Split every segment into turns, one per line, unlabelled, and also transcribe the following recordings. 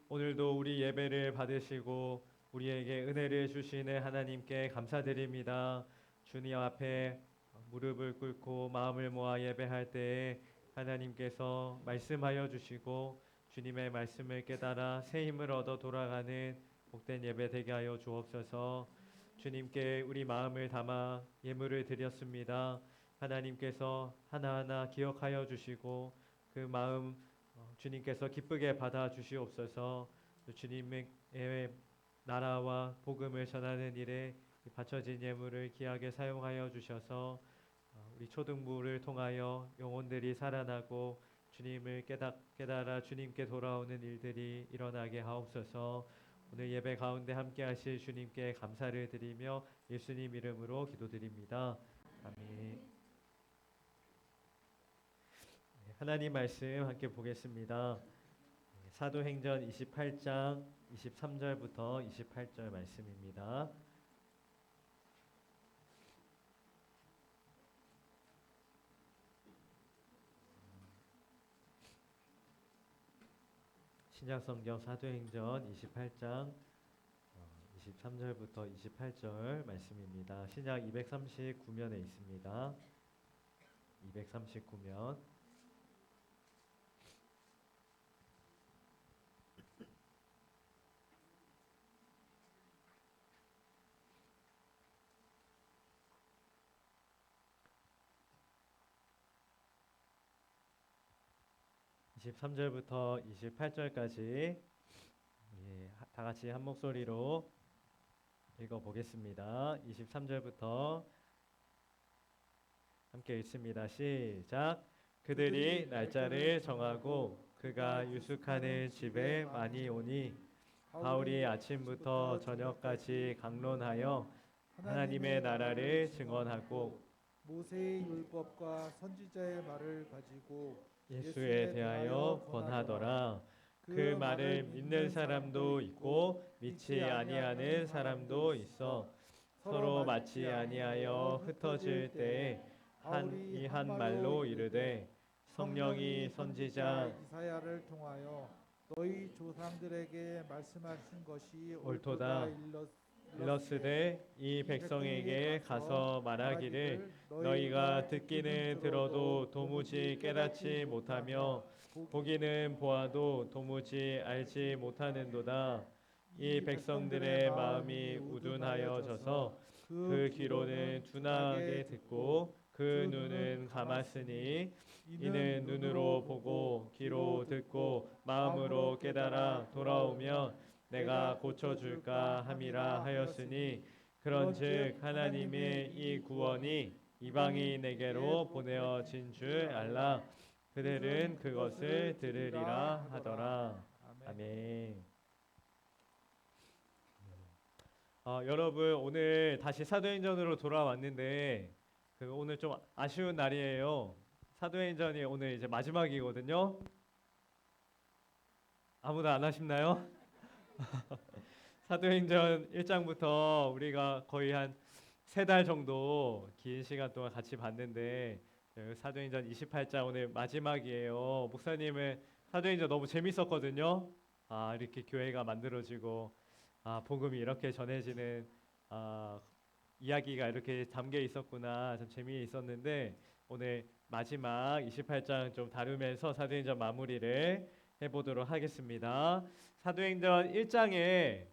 오늘도 우리 예배를 받으시고 우리에게 은혜를 주시는 하나님께 감사드립니다. 주님 앞에 무릎을 꿇고 마음을 모아 예배할 때에 하나님께서 말씀하여 주시고 주님의 말씀을 깨달아 새 힘을 얻어 돌아가는 복된 예배 되게 하여 주옵소서. 주님께 우리 마음을 담아 예물을 드렸습니다. 하나님께서 하나하나 기억하여 주시고 그 마음 주님께서 기쁘게 받아 주시옵소서. 주님의 나라와 복음을 전하는 일에 바쳐진 예물을 귀하게 사용하여 주셔서 우리 초등부를 통하여 영혼들이 살아나고 주님을 깨달아 주님께 돌아오는 일들이 일어나게 하옵소서. 오늘 예배 가운데 함께 하실 주님께 감사를 드리며 예수님 이름으로 기도드립니다. 아멘. 하나님 말씀 함께 보겠습니다. 사도행전 28장 23절부터 28절 말씀입니다. 신약성경 사도행전 28장 23절부터 28절 말씀입니다. 신약 239면에 있습니다. 239면 23절부터 28절까지 다 같이 한 목소리로 읽어보겠습니다. 23절부터 함께 읽습니다. 시작. 그들이 날짜를 정하고 그가 유숙하는 집에 많이 오니 바울이 아침부터 저녁까지 강론하여 하나님의 나라를 증언하고
모세의 율법과 선지자의 말을 가지고
예수에 대하여 권하더라. 그 말을 믿는 사람도 있고 믿지 아니하는 사람도 있어 서로 맞지 아니하여 흩어질 때에 한 말로 이르되 성령이 선지자
이사야를 통하여 너희 조상들에게 말씀하신 것이
옳도다. 일러스되 이 백성에게 가서 말하기를 너희가 듣기는 들어도 도무지 깨닫지 못하며 보기는 보아도 도무지 알지 못하는도다. 이 백성들의 마음이 우둔하여져서 그 귀로는 둔하게 듣고 그 눈은 감았으니 이는 눈으로 보고 귀로 듣고 마음으로 깨달아 돌아오면 내가 고쳐줄까 함이라 하였으니 그런즉 하나님의 이 구원이 이방인에게로 보내어진 줄 알라. 그들은 그것을 들으리라 하더라. 아멘. 여러분 오늘 다시 사도행전으로 돌아왔는데 오늘 좀 아쉬운 날이에요. 사도행전이 오늘 이제 마지막이거든요. 아무도 안 하십나요? 사도행전 1장부터 우리가 거의 한 3달 정도 긴 시간 동안 같이 봤는데 사도행전 28장 오늘 마지막이에요. 목사님은 사도행전 너무 재밌었거든요. 이렇게 교회가 만들어지고 복음이 이렇게 전해지는 이야기가 이렇게 담겨 있었구나. 참 재미있었는데 오늘 마지막 28장 좀 다루면서 사도행전 마무리를 해보도록 하겠습니다. 사도행전 1장에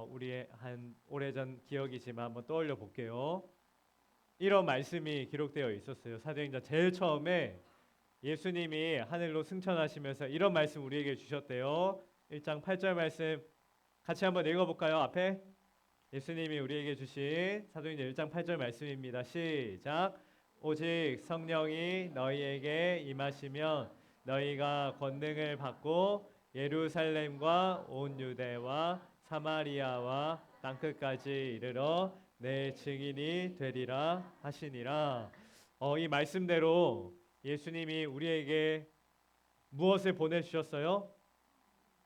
우리의 한 오래전 기억이지만 한번 떠올려 볼게요. 이런 말씀이 기록되어 있었어요. 사도행전 제일 처음에 예수님이 하늘로 승천하시면서 이런 말씀 우리에게 주셨대요. 1장 8절 말씀 같이 한번 읽어볼까요? 앞에 예수님이 우리에게 주신 사도행전 1장 8절 말씀입니다. 시작. 오직 성령이 너희에게 임하시면 너희가 권능을 받고 예루살렘과 온 유대와 사마리아와 땅끝까지 이르러 내 증인이 되리라 하시니라. 이 말씀대로 예수님이 우리에게 무엇을 보내주셨어요?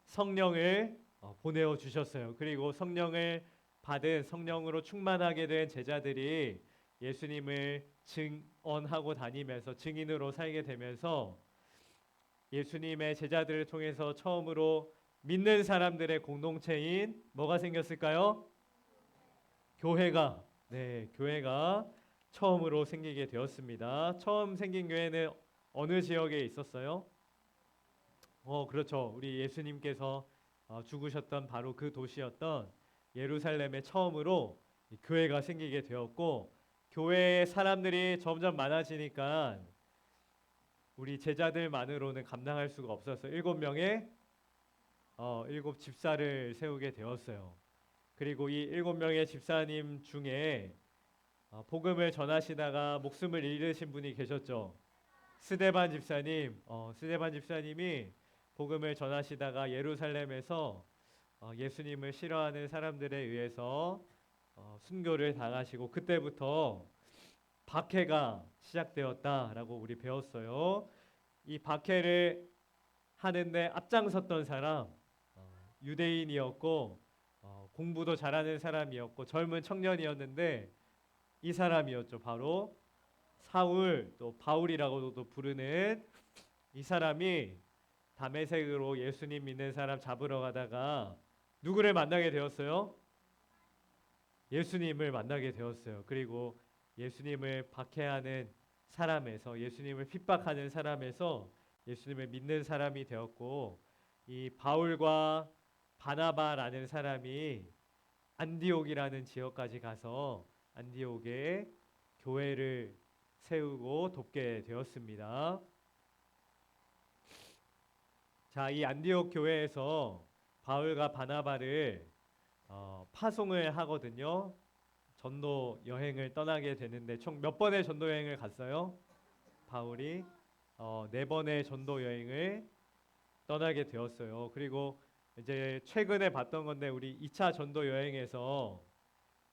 성령을 보내어 주셨어요. 그리고 성령을 받은 성령으로 충만하게 된 제자들이 예수님을 증언하고 다니면서 증인으로 살게 되면서 예수님의 제자들을 통해서 처음으로 믿는 사람들의 공동체인 뭐가 생겼을까요? 교회가, 네, 교회가 처음으로 생기게 되었습니다. 처음 생긴 교회는 어느 지역에 있었어요? 그렇죠. 우리 예수님께서 죽으셨던 바로 그 도시였던 예루살렘에 처음으로 이 교회가 생기게 되었고, 교회에 사람들이 점점 많아지니까 우리 제자들만으로는 감당할 수가 없었어요. 7명의 일곱 집사를 세우게 되었어요. 그리고 이 7명의 집사님 중에 복음을 전하시다가 목숨을 잃으신 분이 계셨죠. 스데반 집사님. 스데반 집사님이 복음을 전하시다가 예루살렘에서 예수님을 싫어하는 사람들에 의해서 순교를 당하시고, 그때부터 박해가 시작되었다라고 우리 배웠어요. 이 박해를 하는데 앞장섰던 사람, 유대인이었고 공부도 잘하는 사람이었고 젊은 청년이었는데, 이 사람이었죠. 바로 사울, 또 바울이라고도 부르는 이 사람이 다메섹으로 예수님 믿는 사람 잡으러 가다가 누구를 만나게 되었어요? 예수님을 만나게 되었어요. 그리고 예수님을 박해하는 사람에서, 예수님을 핍박하는 사람에서 예수님을 믿는 사람이 되었고, 이 바울과 바나바라는 사람이 안디옥이라는 지역까지 가서 안디옥에 교회를 세우고 돕게 되었습니다. 자, 이 안디옥 교회에서 바울과 바나바를 파송을 하거든요. 전도 여행을 떠나게 되는데 총 몇 번의 전도 여행을 갔어요? 바울이 4번의 전도 여행을 떠나게 되었어요. 그리고 이제 최근에 봤던 건데, 우리 2차 전도 여행에서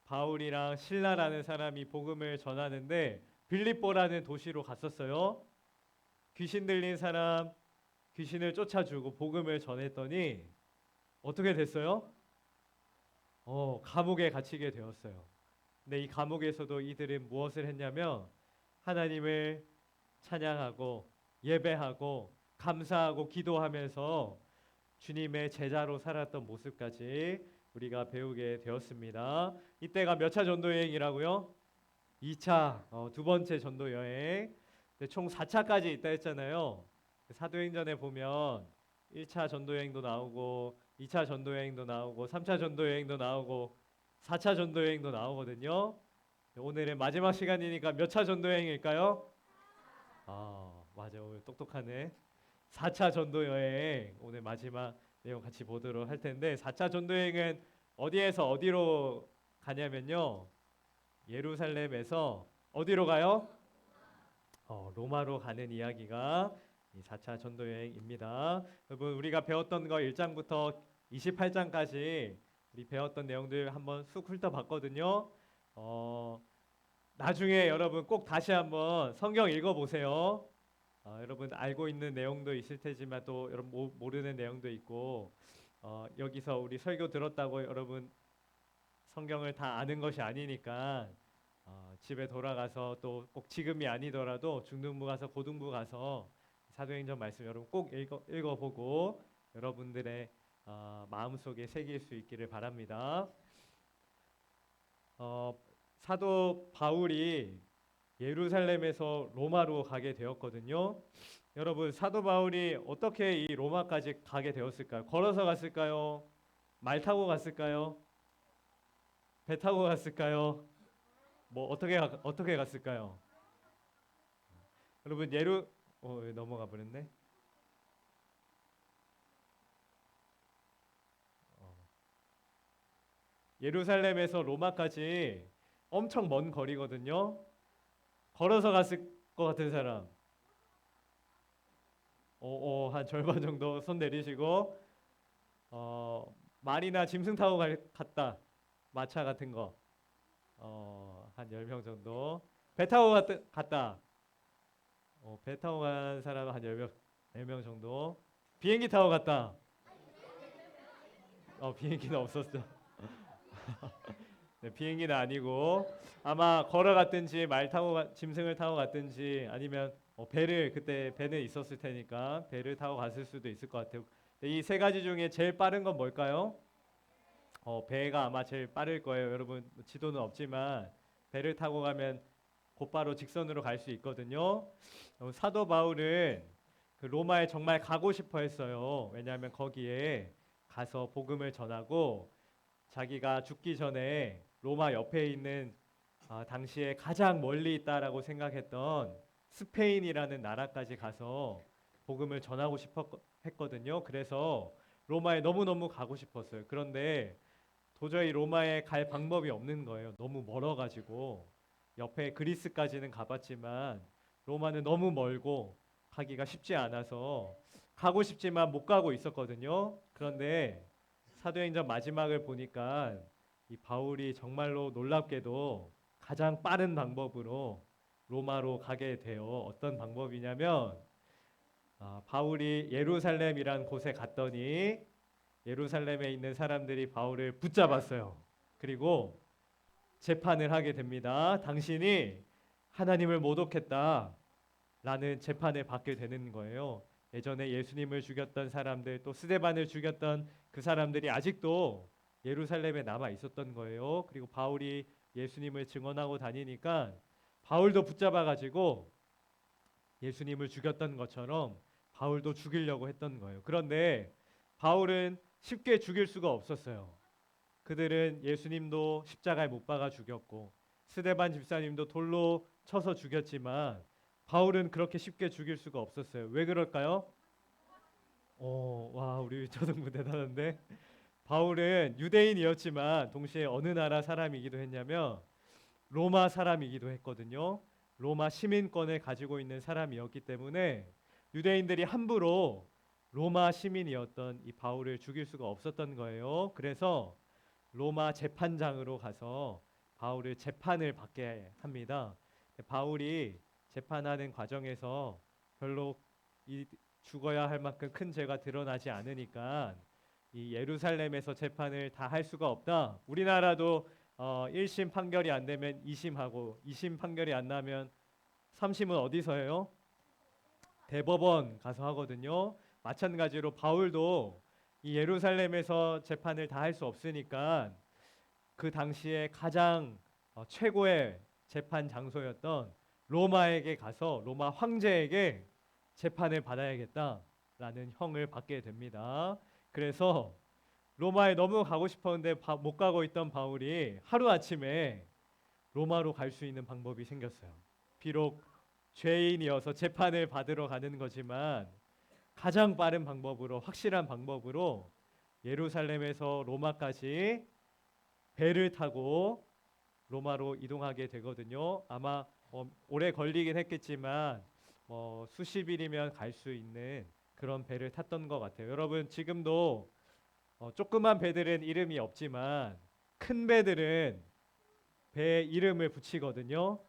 바울이랑 신라라는 사람이 복음을 전하는데 빌립보라는 도시로 갔었어요. 귀신 들린 사람 귀신을 쫓아주고 복음을 전했더니 어떻게 됐어요? 감옥에 갇히게 되었어요. 근데 이 감옥에서도 이들은 무엇을 했냐면 하나님을 찬양하고 예배하고 감사하고 기도하면서 주님의 제자로 살았던 모습까지 우리가 배우게 되었습니다. 이때가 몇 차 전도 여행이라고요? 2차, 두 번째 전도 여행. 총 4차까지 있다 했잖아요. 사도행전에 보면 1차 전도 여행도 나오고 2차 전도 여행도 나오고 3차 전도 여행도 나오고 4차 전도 여행도 나오거든요. 오늘은 마지막 시간이니까 몇 차 전도 여행일까요? 맞아. 오늘 똑똑하네. 4차 전도 여행, 오늘 마지막 내용 같이 보도록 할 텐데, 4차 전도 여행은 어디에서 어디로 가냐면요, 예루살렘에서 어디로 가요? 로마로 가는 이야기가 이 4차 전도 여행입니다. 여러분, 우리가 배웠던 거 1장부터 28장까지 우리 배웠던 내용들 한번 쑥 훑어봤거든요. 나중에 여러분 꼭 다시 한번 성경 읽어보세요. 여러분 알고 있는 내용도 있을 테지만 또 여러분 모르는 내용도 있고, 여기서 우리 설교 들었다고 여러분 성경을 다 아는 것이 아니니까 집에 돌아가서 또 꼭 지금이 아니더라도 중등부 가서 고등부 가서 사도행전 말씀 여러분 꼭 읽어보고 여러분들의 마음속에 새길 수 있기를 바랍니다. 사도 바울이 예루살렘에서 로마로 가게 되었거든요. 여러분, 사도 바울이 어떻게 이 로마까지 가게 되었을까요? 걸어서 갔을까요? 말 타고 갔을까요? 배 타고 갔을까요? 뭐 어떻게 갔을까요? 여러분, 넘어가 버렸네. 예루살렘에서 로마까지 엄청 먼 거리거든요. 걸어서 갔을 것 같은 사람, 한 절반 정도 손 내리시고, 말이나 짐승 타고 갔다, 마차 같은 거, 한 10명 정도. 배 타고 갔다, 배 타고 간 사람은 한 10명 정도. 비행기 타고 갔다, 비행기는 없었죠. 네, 비행기는 아니고 아마 걸어갔든지 짐승을 타고 갔든지 아니면 배를 그때 배는 있었을 테니까 배를 타고 갔을 수도 있을 것 같아요. 이 세 가지 중에 제일 빠른 건 뭘까요? 배가 아마 제일 빠를 거예요. 여러분 지도는 없지만 배를 타고 가면 곧바로 직선으로 갈 수 있거든요. 사도 바울은 그 로마에 정말 가고 싶어 했어요. 왜냐하면 거기에 가서 복음을 전하고 자기가 죽기 전에 로마 옆에 있는 당시에 가장 멀리 있다라고 생각했던 스페인이라는 나라까지 가서 복음을 전하고 싶어 했거든요. 그래서 로마에 너무너무 가고 싶었어요. 그런데 도저히 로마에 갈 방법이 없는 거예요. 너무 멀어가지고 옆에 그리스까지는 가봤지만 로마는 너무 멀고 가기가 쉽지 않아서 가고 싶지만 못 가고 있었거든요. 그런데 사도행전 마지막을 보니까 이 바울이 정말로 놀랍게도 가장 빠른 방법으로 로마로 가게 돼요. 어떤 방법이냐면 바울이 예루살렘이란 곳에 갔더니 예루살렘에 있는 사람들이 바울을 붙잡았어요. 그리고 재판을 하게 됩니다. 당신이 하나님을 모독했다라는 재판을 받게 되는 거예요. 예전에 예수님을 죽였던 사람들 또 스데반을 죽였던 그 사람들이 아직도 예루살렘에 남아 있었던 거예요. 그리고 바울이 예수님을 증언하고 다니니까 바울도 붙잡아 가지고 예수님을 죽였던 것처럼 바울도 죽이려고 했던 거예요. 그런데 바울은 쉽게 죽일 수가 없었어요. 그들은 예수님도 십자가에 못 박아 죽였고 스데반 집사님도 돌로 쳐서 죽였지만 바울은 그렇게 쉽게 죽일 수가 없었어요. 왜 그럴까요? 와, 우리 초등부 대단한데. 바울은 유대인이었지만 동시에 어느 나라 사람이기도 했냐면 로마 사람이기도 했거든요. 로마 시민권을 가지고 있는 사람이었기 때문에 유대인들이 함부로 로마 시민이었던 이 바울을 죽일 수가 없었던 거예요. 그래서 로마 재판장으로 가서 바울을 재판을 받게 합니다. 바울이 재판하는 과정에서 별로 죽어야 할 만큼 큰 죄가 드러나지 않으니까 이 예루살렘에서 재판을 다 할 수가 없다. 우리나라도 1심 판결이 안 되면 2심하고 2심 판결이 안 나면 3심은 어디서 해요? 대법원 가서 하거든요. 마찬가지로 바울도 이 예루살렘에서 재판을 다 할 수 없으니까 그 당시에 가장 최고의 재판 장소였던 로마에게 가서 로마 황제에게 재판을 받아야겠다라는 형을 받게 됩니다. 그래서 로마에 너무 가고 싶었는데 못 가고 있던 바울이 하루아침에 로마로 갈 수 있는 방법이 생겼어요. 비록 죄인이어서 재판을 받으러 가는 거지만 가장 빠른 방법으로 확실한 방법으로 예루살렘에서 로마까지 배를 타고 로마로 이동하게 되거든요. 아마 오래 걸리긴 했겠지만 수십 일이면 갈 수 있는 그런 배를 탔던 것 같아요. 여러분 지금도 조그만 배들은 이름이 없지만 큰 배들은 배에 이름을 붙이거든요.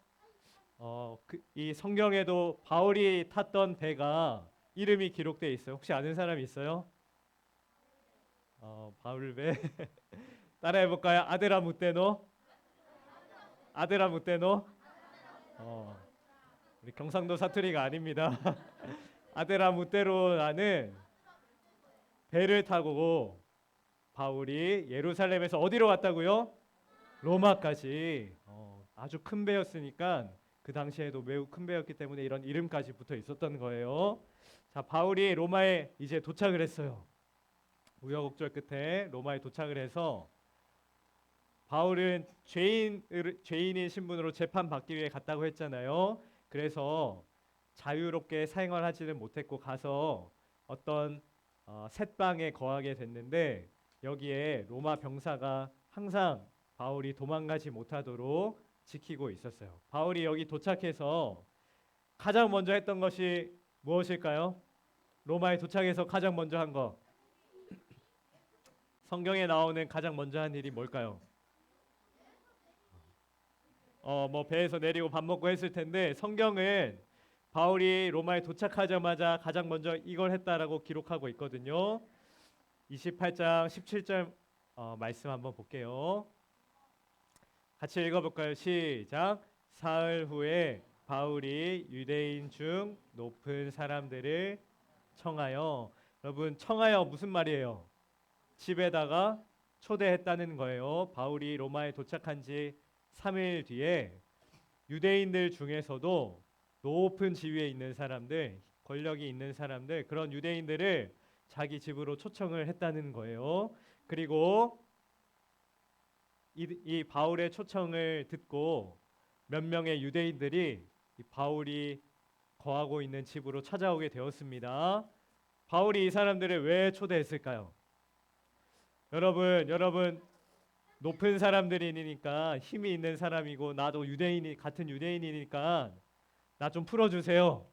이 성경에도 바울이 탔던 배가 이름이 기록되어 있어요. 혹시 아는 사람 있어요? 바울배 따라해 볼까요? 아드라무테노? 아드라무테노? 우리 경상도 사투리가 아닙니다. 아드라무테로라는 배를 타고 바울이 예루살렘에서 어디로 갔다고요? 로마까지. 아주 큰 배였으니까 그 당시에도 매우 큰 배였기 때문에 이런 이름까지 붙어 있었던 거예요. 자, 바울이 로마에 이제 도착을 했어요. 우여곡절 끝에 로마에 도착을 해서 바울은 죄인인 신분으로 재판받기 위해 갔다고 했잖아요. 그래서 자유롭게 생활하지는 못했고 가서 어떤 셋방에 거하게 됐는데 여기에 로마 병사가 항상 바울이 도망가지 못하도록 지키고 있었어요. 바울이 여기 도착해서 가장 먼저 했던 것이 무엇일까요? 로마에 도착해서 가장 먼저 한 거. 성경에 나오는 가장 먼저 한 일이 뭘까요? 뭐 배에서 내리고 밥 먹고 했을 텐데 성경은 바울이 로마에 도착하자마자 가장 먼저 이걸 했다라고 기록하고 있거든요. 28장 17절 말씀 한번 볼게요. 같이 읽어볼까요? 시작. 사흘 후에 바울이 유대인 중 높은 사람들을 청하여, 여러분 청하여 무슨 말이에요? 집에다가 초대했다는 거예요. 바울이 로마에 도착한 지 3일 뒤에 유대인들 중에서도 높은 지위에 있는 사람들, 권력이 있는 사람들, 그런 유대인들을 자기 집으로 초청을 했다는 거예요. 그리고 이 바울의 초청을 듣고 몇 명의 유대인들이 이 바울이 거하고 있는 집으로 찾아오게 되었습니다. 바울이 이 사람들을 왜 초대했을까요? 여러분 높은 사람들이니까 힘이 있는 사람이고 나도 유대인이 같은 유대인이니까 나 좀 풀어주세요.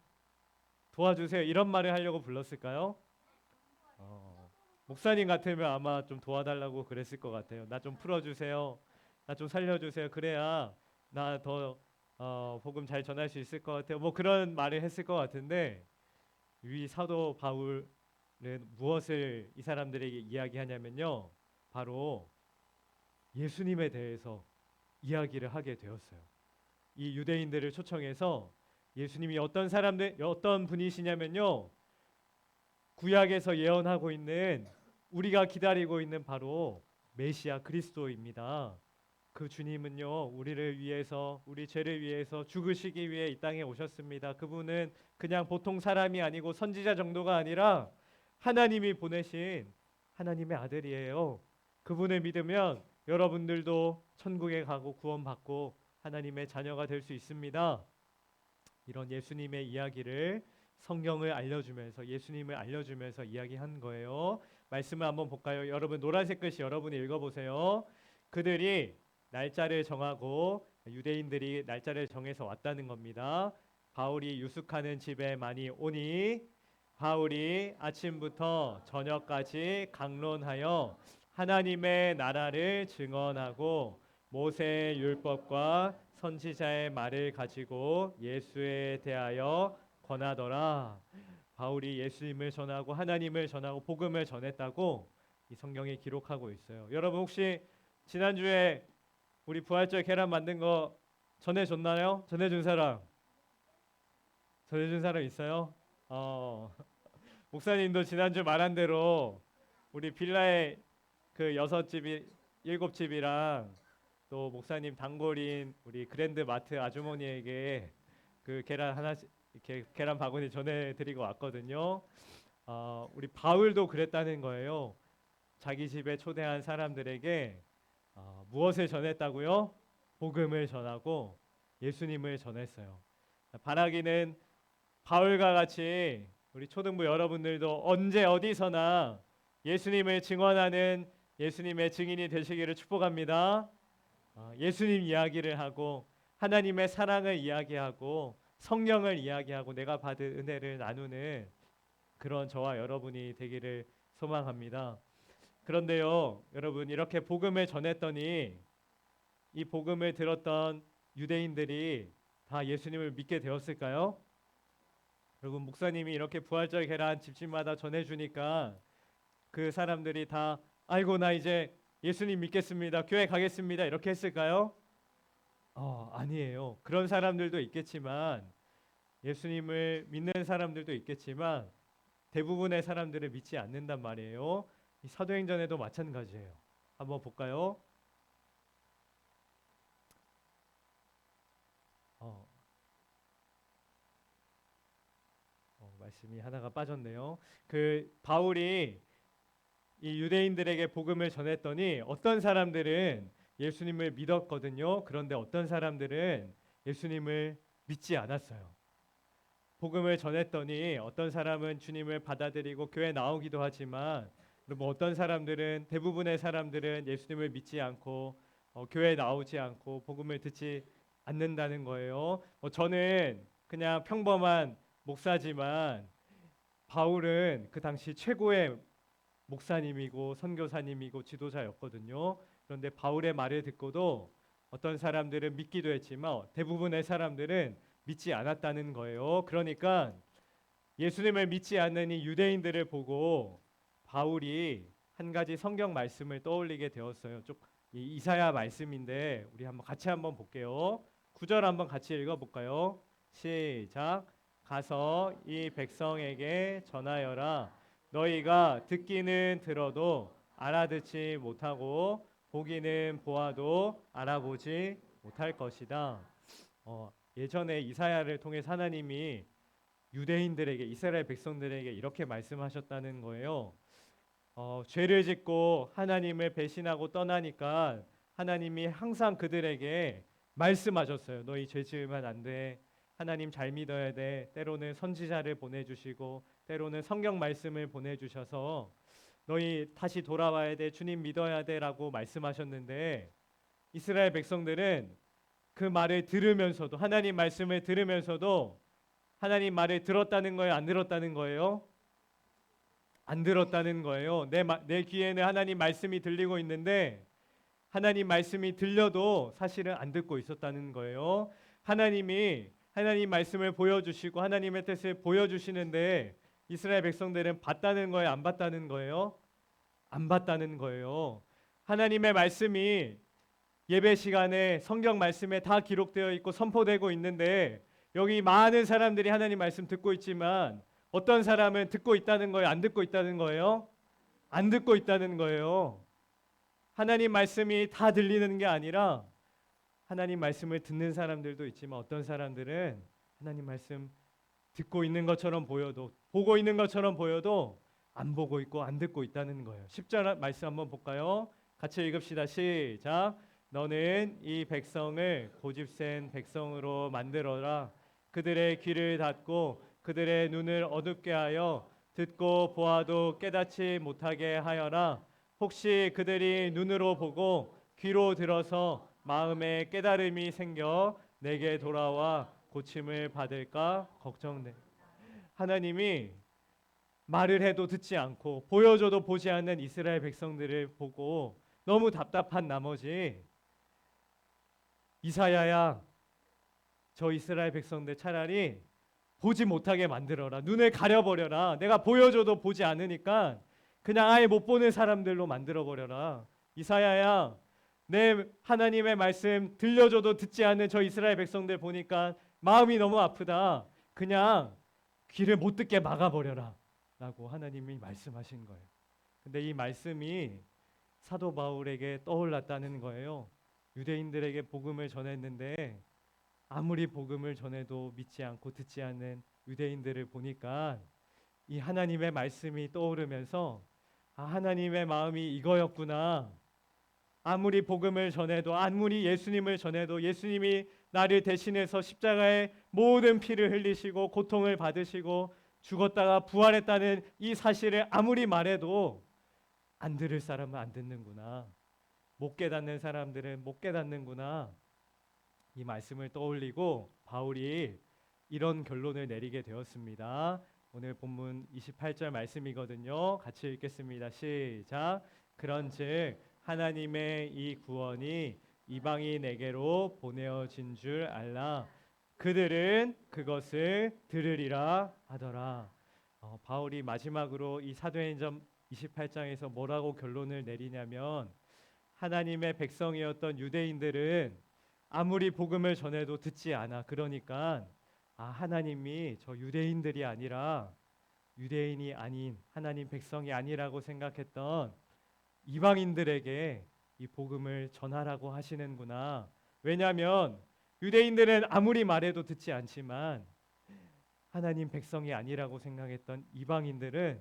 도와주세요. 이런 말을 하려고 불렀을까요? 목사님 같으면 아마 좀 도와달라고 그랬을 것 같아요. 나 좀 풀어주세요. 나 좀 살려주세요. 그래야 나 더 복음 잘 전할 수 있을 것 같아요. 뭐 그런 말을 했을 것 같은데 이 사도 바울은 무엇을 이 사람들에게 이야기하냐면요. 바로 예수님에 대해서 이야기를 하게 되었어요. 이 유대인들을 초청해서 예수님이 어떤 분이시냐면요. 구약에서 예언하고 있는 우리가 기다리고 있는 바로 메시아 그리스도입니다. 그 주님은요, 우리를 위해서, 우리 죄를 위해서 죽으시기 위해 이 땅에 오셨습니다. 그분은 그냥 보통 사람이 아니고 선지자 정도가 아니라 하나님이 보내신 하나님의 아들이에요. 그분을 믿으면 여러분들도 천국에 가고 구원받고 하나님의 자녀가 될 수 있습니다. 이런 예수님의 이야기를 성경을 알려주면서 예수님을 알려주면서 이야기한 거예요. 말씀을 한번 볼까요? 여러분 노란색 글씨 여러분이 읽어보세요. 그들이 날짜를 정하고 유대인들이 날짜를 정해서 왔다는 겁니다. 바울이 유숙하는 집에 많이 오니 바울이 아침부터 저녁까지 강론하여 하나님의 나라를 증언하고 모세의 율법과 선지자의 말을 가지고 예수에 대하여 권하더라. 바울이 예수님을 전하고 하나님을 전하고 복음을 전했다고 이 성경에 기록하고 있어요. 여러분 혹시 지난주에 우리 부활절 계란 만든 거 전해줬나요? 전해준 사람? 전해준 사람 있어요? 목사님도 지난주 말한 대로 우리 빌라에 그 6집이 7집이랑 또 목사님 단골인 우리 그랜드 마트 아주머니에게 그 계란 하나씩 이렇게 계란 바구니 전해드리고 왔거든요. 우리 바울도 그랬다는 거예요. 자기 집에 초대한 사람들에게 무엇을 전했다고요? 복음을 전하고 예수님을 전했어요. 바라기는 바울과 같이 우리 초등부 여러분들도 언제 어디서나 예수님을 증언하는 예수님의 증인이 되시기를 축복합니다. 예수님 이야기를 하고 하나님의 사랑을 이야기하고 성령을 이야기하고 내가 받은 은혜를 나누는 그런 저와 여러분이 되기를 소망합니다. 그런데요, 여러분 이렇게 복음을 전했더니 이 복음을 들었던 유대인들이 다 예수님을 믿게 되었을까요? 여러분 목사님이 이렇게 부활절 계란 집집마다 전해주니까 그 사람들이 다 아이고 나 이제 예수님 믿겠습니다. 교회 가겠습니다. 이렇게 했을까요? 아니에요. 그런 사람들도 있겠지만 예수님을 믿는 사람들도 있겠지만 대부분의 사람들을 믿지 않는단 말이에요. 이 사도행전에도 마찬가지예요. 한번 볼까요? 말씀이 하나가 빠졌네요. 그 바울이 이 유대인들에게 복음을 전했더니 어떤 사람들은 예수님을 믿었거든요. 그런데 어떤 사람들은 예수님을 믿지 않았어요. 복음을 전했더니 어떤 사람은 주님을 받아들이고 교회 나오기도 하지만 뭐 어떤 사람들은 대부분의 사람들은 예수님을 믿지 않고 교회 나오지 않고 복음을 듣지 않는다는 거예요. 저는 그냥 평범한 목사지만 바울은 그 당시 최고의 목사님이고 선교사님이고 지도자였거든요. 그런데 바울의 말을 듣고도 어떤 사람들은 믿기도 했지만 대부분의 사람들은 믿지 않았다는 거예요. 그러니까 예수님을 믿지 않는 이 유대인들을 보고 바울이 한 가지 성경 말씀을 떠올리게 되었어요. 이 이사야 말씀인데 우리 같이 한번 볼게요. 9절 한번 같이 읽어볼까요? 시작. 가서 이 백성에게 전하여라. 너희가 듣기는 들어도 알아듣지 못하고 보기는 보아도 알아보지 못할 것이다. 예전에 이사야를 통해서 하나님이 유대인들에게, 이스라엘 백성들에게 이렇게 말씀하셨다는 거예요. 죄를 짓고 하나님을 배신하고 떠나니까 하나님이 항상 그들에게 말씀하셨어요. 너희 죄 지으면 안 돼. 하나님 잘 믿어야 돼. 때로는 선지자를 보내주시고 때로는 성경 말씀을 보내주셔서 너희 다시 돌아와야 돼. 주님 믿어야 돼라고 말씀하셨는데 이스라엘 백성들은 그 말을 들으면서도, 하나님 말씀을 들으면서도 하나님 말을 들었다는 거예요? 안 들었다는 거예요? 안 들었다는 거예요. 내 귀에는 하나님 말씀이 들리고 있는데 하나님 말씀이 들려도 사실은 안 듣고 있었다는 거예요. 하나님이 하나님 말씀을 보여주시고 하나님의 뜻을 보여주시는데 이스라엘 백성들은 봤다는 거예요? 안 봤다는 거예요? 안 봤다는 거예요. 하나님의 말씀이 예배 시간에 성경 말씀에 다 기록되어 있고 선포되고 있는데 여기 많은 사람들이 하나님 말씀 듣고 있지만 어떤 사람은 듣고 있다는 거예요? 안 듣고 있다는 거예요? 안 듣고 있다는 거예요. 하나님 말씀이 다 들리는 게 아니라 하나님 말씀을 듣는 사람들도 있지만 어떤 사람들은 하나님 말씀 듣고 있는 것처럼 보여도, 보고 있는 것처럼 보여도 안 보고 있고 안 듣고 있다는 거예요. 10절 말씀 한번 볼까요? 같이 읽읍시다. 시작. 너는 이 백성을 고집센 백성으로 만들어라. 그들의 귀를 닫고 그들의 눈을 어둡게 하여 듣고 보아도 깨닫지 못하게 하여라. 혹시 그들이 눈으로 보고 귀로 들어서 마음에 깨달음이 생겨 내게 돌아와 고침을 받을까 걱정돼. 하나님이 말을 해도 듣지 않고 보여줘도 보지 않는 이스라엘 백성들을 보고 너무 답답한 나머지 이사야야, 저 이스라엘 백성들 차라리 보지 못하게 만들어라. 눈을 가려버려라. 내가 보여줘도 보지 않으니까 그냥 아예 못 보는 사람들로 만들어버려라. 이사야야, 내 하나님의 말씀 들려줘도 듣지 않는 저 이스라엘 백성들 보니까 마음이 너무 아프다. 그냥 귀를 못 듣게 막아버려라 라고 하나님이 말씀하신 거예요. 근데 이 말씀이 사도 바울에게 떠올랐다는 거예요. 유대인들에게 복음을 전했는데 아무리 복음을 전해도 믿지 않고 듣지 않는 유대인들을 보니까 이 하나님의 말씀이 떠오르면서 하나님의 마음이 이거였구나. 아무리 복음을 전해도, 아무리 예수님을 전해도 예수님이 나를 대신해서 십자가에 모든 피를 흘리시고 고통을 받으시고 죽었다가 부활했다는 이 사실을 아무리 말해도 안 들을 사람은 안 듣는구나. 못 깨닫는 사람들은 못 깨닫는구나. 이 말씀을 떠올리고 바울이 이런 결론을 내리게 되었습니다. 오늘 본문 28절 말씀이거든요. 같이 읽겠습니다. 시작. 그런즉 하나님의 이 구원이 이방인에게로 보내어진 줄 알라. 그들은 그것을 들으리라 하더라. 바울이 마지막으로 이 사도행전 28장에서 뭐라고 결론을 내리냐면 하나님의 백성이었던 유대인들은 아무리 복음을 전해도 듣지 않아. 그러니까 하나님이 저 유대인들이 아니라 유대인이 아닌 하나님 백성이 아니라고 생각했던 이방인들에게 이 복음을 전하라고 하시는구나. 왜냐하면 유대인들은 아무리 말해도 듣지 않지만 하나님 백성이 아니라고 생각했던 이방인들은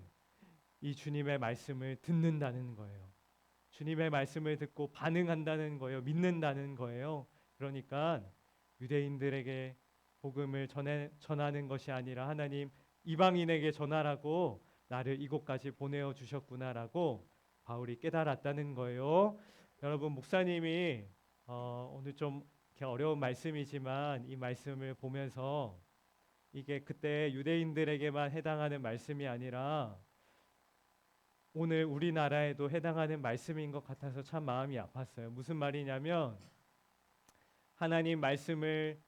이 주님의 말씀을 듣는다는 거예요. 주님의 말씀을 듣고 반응한다는 거예요. 믿는다는 거예요. 그러니까 유대인들에게 복음을 전하는 것이 아니라 하나님 이방인에게 전하라고 나를 이곳까지 보내어 주셨구나라고 바울이 깨달았다는 거예요. 여러분, 목사님이 오늘 좀 이렇게 어려운 말씀이지만 이 말씀을 보면서 이게 그때 유대인들에게만 해당하는 말씀이 아니라 오늘 우리나라에도 해당하는 말씀인 것 같아서 참 마음이 아팠어요. 무슨 말이냐면 하나님 말씀을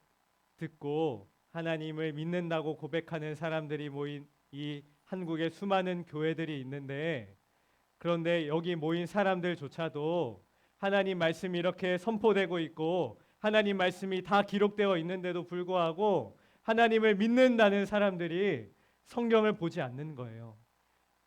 듣고 하나님을 믿는다고 고백하는 사람들이 모인 이 한국의 수많은 교회들이 있는데, 그런데 여기 모인 사람들조차도 하나님 말씀이 이렇게 선포되고 있고 하나님 말씀이 다 기록되어 있는데도 불구하고 하나님을 믿는다는 사람들이 성경을 보지 않는 거예요.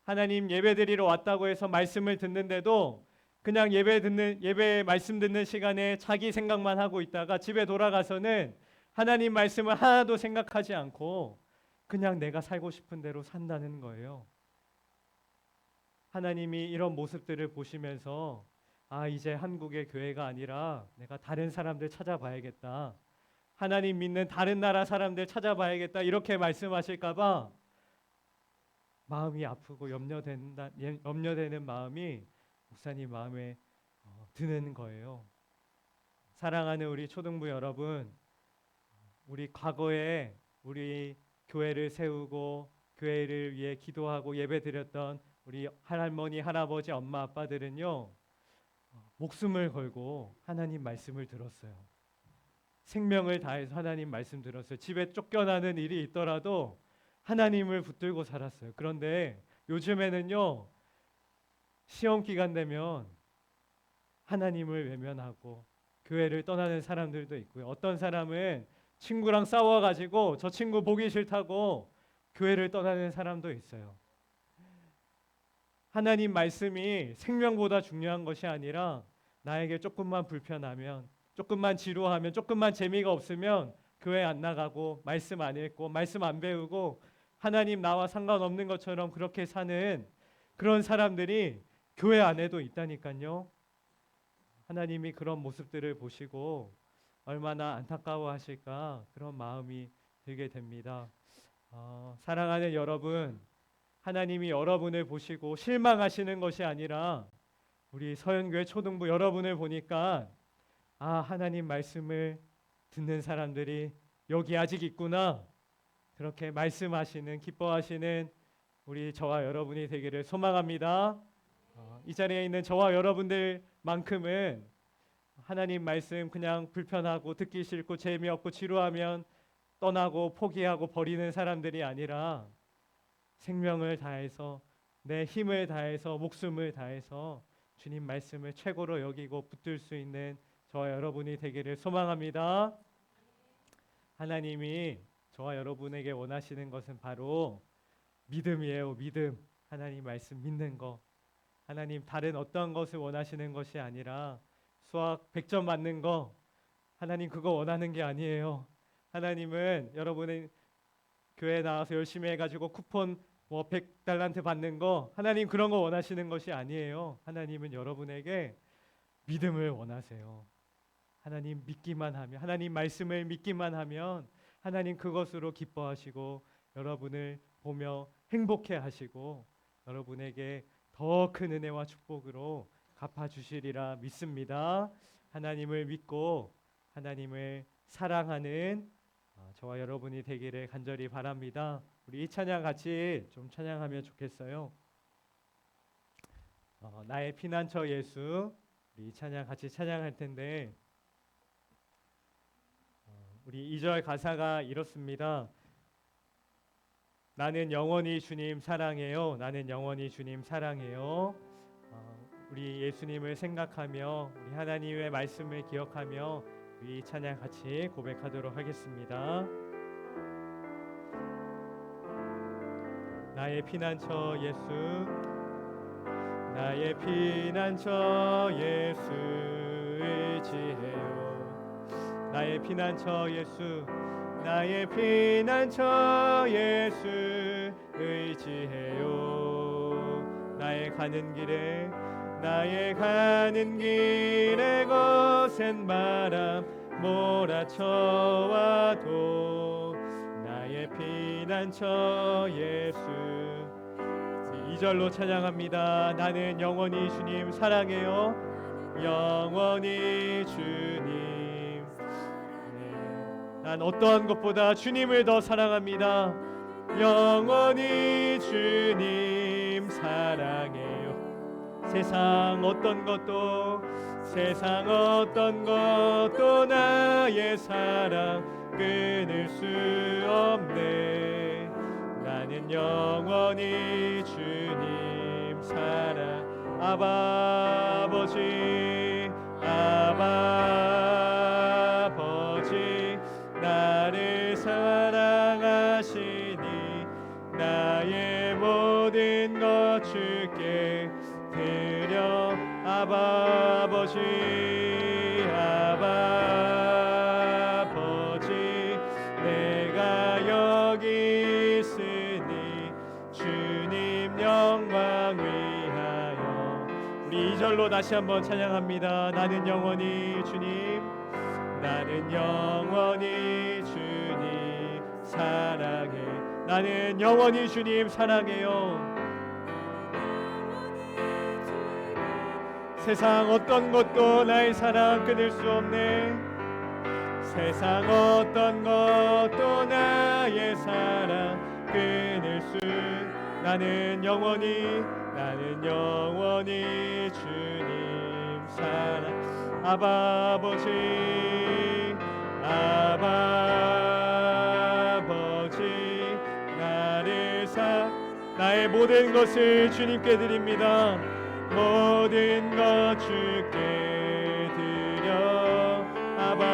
하나님 예배드리러 왔다고 해서 말씀을 듣는데도 그냥 예배 말씀 듣는 시간에 자기 생각만 하고 있다가 집에 돌아가서는 하나님 말씀을 하나도 생각하지 않고 그냥 내가 살고 싶은 대로 산다는 거예요. 하나님이 이런 모습들을 보시면서 이제 한국의 교회가 아니라 내가 다른 사람들 찾아봐야겠다. 하나님 믿는 다른 나라 사람들 찾아봐야겠다. 이렇게 말씀하실까 봐 마음이 아프고 염려되는 마음이 목사님 마음에 드는 거예요. 사랑하는 우리 초등부 여러분, 우리 과거에 우리 교회를 세우고 교회를 위해 기도하고 예배드렸던 우리 할머니, 할아버지, 엄마, 아빠들은요, 목숨을 걸고 하나님 말씀을 들었어요. 생명을 다해서 하나님 말씀 들었어요. 집에 쫓겨나는 일이 있더라도 하나님을 붙들고 살았어요. 그런데 요즘에는요, 시험 기간 되면 하나님을 외면하고 교회를 떠나는 사람들도 있고요. 어떤 사람은 친구랑 싸워가지고 저 친구 보기 싫다고 교회를 떠나는 사람도 있어요. 하나님 말씀이 생명보다 중요한 것이 아니라 나에게 조금만 불편하면, 조금만 지루하면, 조금만 재미가 없으면 교회 안 나가고 말씀 안 읽고 말씀 안 배우고 하나님 나와 상관없는 것처럼 그렇게 사는 그런 사람들이 교회 안에도 있다니까요. 하나님이 그런 모습들을 보시고 얼마나 안타까워하실까 그런 마음이 들게 됩니다. 사랑하는 여러분, 하나님이 여러분을 보시고 실망하시는 것이 아니라 우리 서현교회 초등부 여러분을 보니까 하나님 말씀을 듣는 사람들이 여기 아직 있구나, 그렇게 말씀하시는, 기뻐하시는 우리 저와 여러분이 되기를 소망합니다. 이 자리에 있는 저와 여러분들만큼은 하나님 말씀 그냥 불편하고 듣기 싫고 재미없고 지루하면 떠나고 포기하고 버리는 사람들이 아니라 생명을 다해서 내 힘을 다해서 목숨을 다해서 주님 말씀을 최고로 여기고 붙들 수 있는 저와 여러분이 되기를 소망합니다. 하나님이 저와 여러분에게 원하시는 것은 바로 믿음이에요. 믿음. 하나님 말씀 믿는 거. 하나님 다른 어떤 것을 원하시는 것이 아니라 수학 100점 맞는 거, 하나님 그거 원하는 게 아니에요. 하나님은 여러분의 교회 나와서 열심히 해가지고 쿠폰 100달란트 받는 거, 하나님 그런 거 원하시는 것이 아니에요. 하나님은 여러분에게 믿음을 원하세요. 하나님 믿기만 하면, 하나님 말씀을 믿기만 하면 하나님 그것으로 기뻐하시고 여러분을 보며 행복해 하시고 여러분에게 더 큰 은혜와 축복으로 갚아주시리라 믿습니다. 하나님을 믿고 하나님을 사랑하는 저와 여러분이 되기를 간절히 바랍니다. 우리 이 찬양 같이 좀 찬양하면 좋겠어요. 나의 피난처 예수, 우리 이 찬양 같이 찬양할 텐데 우리 2절 가사가 이렇습니다. 나는 영원히 주님 사랑해요. 나는 영원히 주님 사랑해요. 우리 예수님을 생각하며 우리 하나님의 말씀을 기억하며 이 찬양 같이 고백하도록 하겠습니다. 나의 피난처 예수, 나의 피난처 예수 의지해요. 나의 피난처 예수, 나의 피난처 예수 의지해요. 나의 가는 길에 거센 바람 몰아쳐와도 나의 피난처 예수. 2절로 찬양합니다. 나는 영원히 주님 사랑해요. 영원히 주님, 난 어떠한 것보다 주님을 더 사랑합니다. 영원히 주님 사랑해요. 세상 어떤 것도 나의 사랑 끊을 수 없네. 나는 영원히 주님 사랑. 아버지 나를 사랑 아바 아버지 아바 아버지 내가 여기 있으니 주님 영광 위하여. 우리 2절로 다시 한번 찬양합니다. 나는 영원히 주님 나는 영원히 주님 사랑해. 나는 영원히 주님 사랑해요. 세상 어떤 것도 나의 사랑 끊을 수 없네. 세상 어떤 것도 나의 사랑 끊을 수. 나는 영원히 주님 사랑. 아바 아버지 아바 아버지 나의 모든 것을 주님께 드립니다. 모든 것 주께 드려. 아바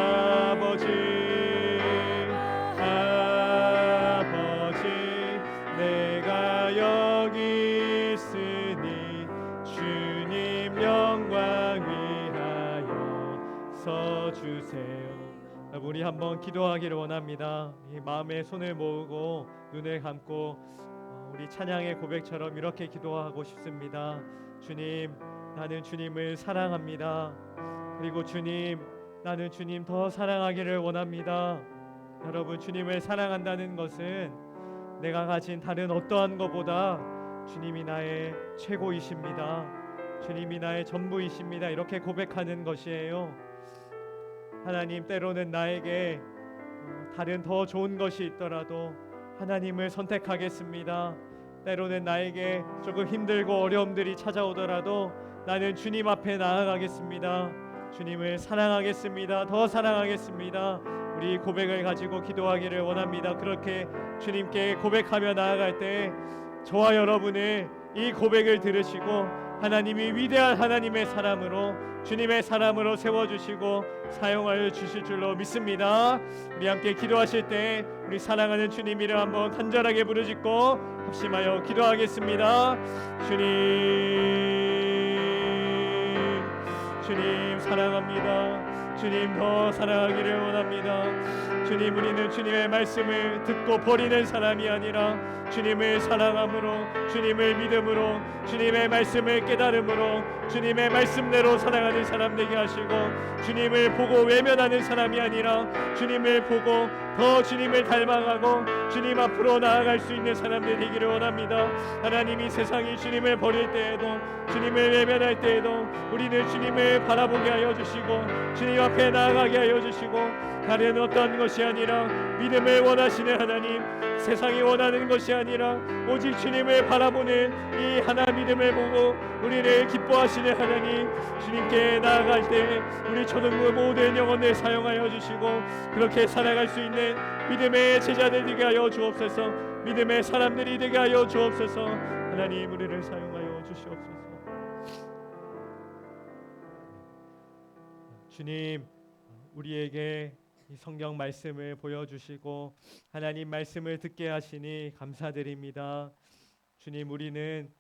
아버지 아버지 내가 여기 있으니 주님 영광 위하여 서주세요. 우리 한번 기도하기를 원합니다. 이 마음에 손을 모으고 눈을 감고 우리 찬양의 고백처럼 이렇게 기도하고 싶습니다. 주님, 나는 주님을 사랑합니다. 그리고 주님, 나는 주님 더 사랑하기를 원합니다. 여러분, 주님을 사랑한다는 것은 내가 가진 다른 어떠한 것보다 주님이 나의 최고이십니다. 주님이 나의 전부이십니다. 이렇게 고백하는 것이에요. 하나님, 때로는 나에게 다른 더 좋은 것이 있더라도 하나님을 선택하겠습니다. 때로는 나에게 조금 힘들고 어려움들이 찾아오더라도 나는 주님 앞에 나아가겠습니다. 주님을 사랑하겠습니다. 더 사랑하겠습니다. 우리 고백을 가지고 기도하기를 원합니다. 그렇게 주님께 고백하며 나아갈 때 저와 여러분의 이 고백을 들으시고 하나님이 위대한 하나님의 사람으로 주님의 사람으로 세워주시고 사용하여 주실 줄로 믿습니다. 우리 함께 기도하실 때 우리 사랑하는 주님 이름 한번 간절하게 부르짖고 합심하여 기도하겠습니다. 주님 사랑합니다. 주님 더 사랑하기를 원합니다. 주님, 우리는 주님의 말씀을 듣고 버리는 사람이 아니라 주님을 사랑함으로, 주님을 믿음으로, 주님의 말씀을 깨달음으로, 주님의 말씀대로 살아가는 사람 되게 하시고, 주님을 보고 외면하는 사람이 아니라 주님을 보고 더 주님을 닮아가고 주님 앞으로 나아갈 수 있는 사람들 되기를 원합니다. 하나님이 세상이 주님을 버릴 때에도, 주님을 외면할 때에도 우리는 주님을 바라보게 하여 주시고 주님 앞에 나아가게 하여 주시고, 다른 어떤 것이 아니라 믿음을 원하시는 하나님, 세상이 원하는 것이 아니라 오직 주님을 바라보는 이 하나 믿음을 보고 우리를 기뻐하시는 하나님, 주님께 나아갈 때 우리 초등부 모든 영혼을 사용하여 주시고 그렇게 살아갈 수 있는 믿음의 제자들 되게 하여 주옵소서. 믿음의 사람들이 되게 하여 주옵소서. 하나님, 우리를 사용하여 주시옵소서. 주님, 우리에게 이 성경 말씀을 보여주시고 하나님 말씀을 듣게 하시니 감사드립니다. 주님, 우리는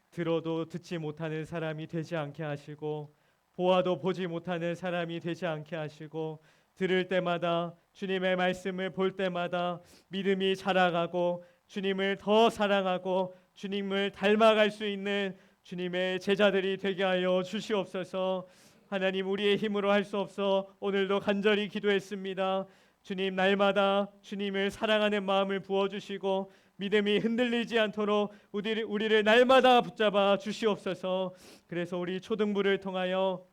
들어도 듣지 못하는 사람이 되지 않게 하시고 보아도 보지 못하는 사람이 되지 않게 하시고, 들을 때마다 주님의 말씀을 볼 때마다 믿음이 자라가고 주님을 더 사랑하고 주님을 닮아갈 수 있는 주님의 제자들이 되게 하여 주시옵소서. 하나님, 우리의 힘으로 할 수 없어 오늘도 간절히 기도했습니다. 주님, 날마다 주님을 사랑하는 마음을 부어주시고 믿음이 흔들리지 않도록 우리를 날마다 붙잡아 주시옵소서. 그래서 우리 초등부를 통하여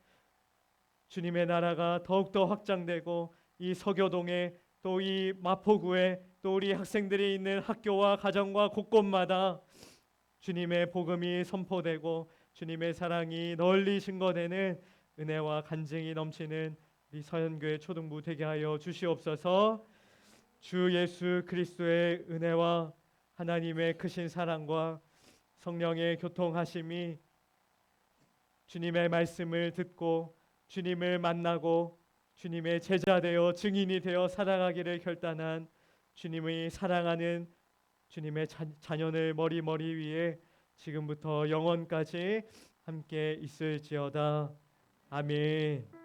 주님의 나라가 더욱더 확장되고 이 서교동에 또 이 마포구에 또 우리 학생들이 있는 학교와 가정과 곳곳마다 주님의 복음이 선포되고 주님의 사랑이 널리 증거되는 은혜와 간증이 넘치는 우리 서현교회 초등부 되게 하여 주시옵소서. 주 예수 그리스도의 은혜와 하나님의 크신 사랑과 성령의 교통하심이 주님의 말씀을 듣고 주님을 만나고 주님의 제자 되어 증인이 되어 살아가기를 결단한 주님의 사랑하는 주님의 자녀를 머리 위에 지금부터 영원까지 함께 있을지어다. 아멘.